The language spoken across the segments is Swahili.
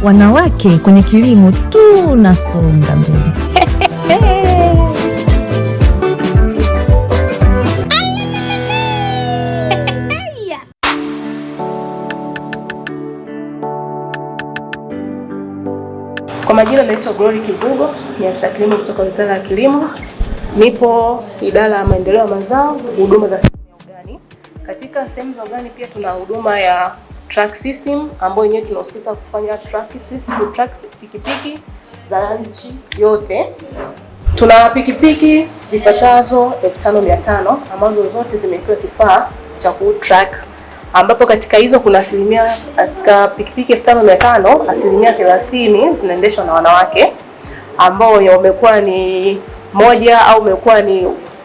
wanawake kwenye kilimo tunasonga mbele. Kwa majina naitwa Glory Kivugo, ni afisa kilimo kutoka Wizara ya Kilimo. Nipo idara ya maendeleo ya mazao, huduma za sehemu ya ugani. Katika sehemu za ugani pia tuna huduma ya track system ambayo yenyewe tunahusika kufanya track system, track pikipiki za nchi yote. Tuna pikipiki zipatazo 5500 ambazo zote zimewekewa kifaa cha ku-track, ambapo katika hizo kuna katika pikipiki 5500 30% zinaendeshwa na wanawake ambao wamekuwa ni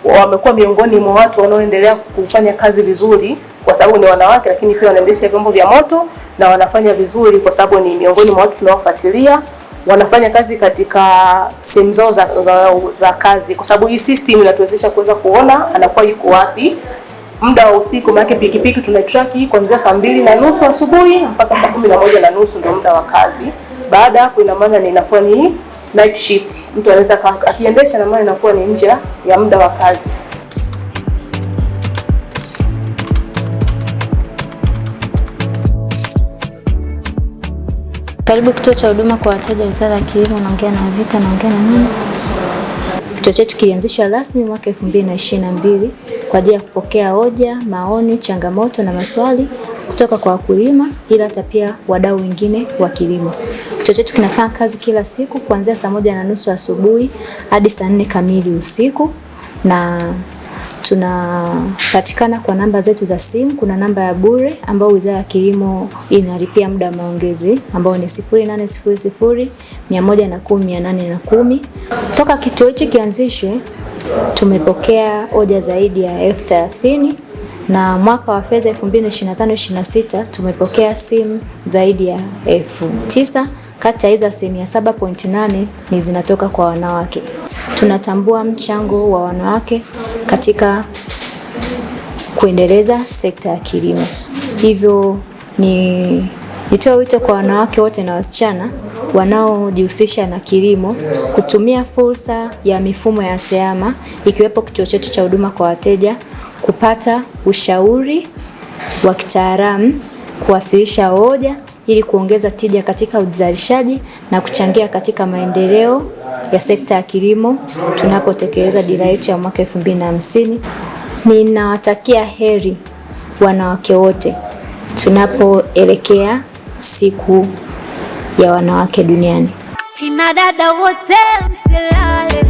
wamekuwa miongoni mwa watu wanaoendelea kufanya kazi vizuri kwa sababu ni wanawake, lakini pia wanaendesha vyombo vya moto na wanafanya vizuri kwa sababu ni miongoni mwa watu tunaofuatilia. Wanafanya kazi katika sehemu zao za kazi, kwa sababu hii system inatuwezesha kuweza kuona anakuwa yuko wapi muda wa usiku. Maana pikipiki tuna track kuanzia saa 2:30 asubuhi mpaka saa 11:30 ndio muda wa kazi. Baada hapo ina maana inakuwa ni night shift. Mtu anaweza akiendesha na maana inakuwa ni nje ya muda wa kazi. Karibu kituo cha huduma kwa wateja Wizara ya Kilimo. Naongea na Vita, naongea na nani? Kituo chetu kilianzishwa rasmi mwaka 2022 kwa ajili ya kupokea hoja, maoni, changamoto na maswali kutoka kwa wakulima, ila hata pia wadau wengine wa kilimo. Kituo chetu kinafanya kazi kila siku kuanzia saa 1:30 asubuhi hadi saa 4 kamili usiku, na tunapatikana kwa namba zetu za simu. Kuna namba ya bure ambayo Wizara ya Kilimo inalipia muda wa maongezi ambao ni 0800 110 810. Toka kituo hichi kianzishwe tumepokea hoja zaidi ya 30,000 na mwaka wa fedha 2025/26 tumepokea simu zaidi ya 9,000. Kati ya hizo asilimia 7.8 ni zinatoka kwa wanawake. Tunatambua mchango wa wanawake katika kuendeleza sekta ya kilimo. Hivyo nitoa wito kwa wanawake wote na wasichana wanaojihusisha na kilimo kutumia fursa ya mifumo ya TEHAMA ikiwepo kituo chetu cha huduma kwa wateja kupata ushauri wa kitaalamu, kuwasilisha hoja ili kuongeza tija katika uzalishaji na kuchangia katika maendeleo ya sekta ya kilimo tunapotekeleza dira yetu ya mwaka 2050. Ninawatakia heri wanawake wote tunapoelekea siku ya wanawake duniani. Kina dada wote msilale.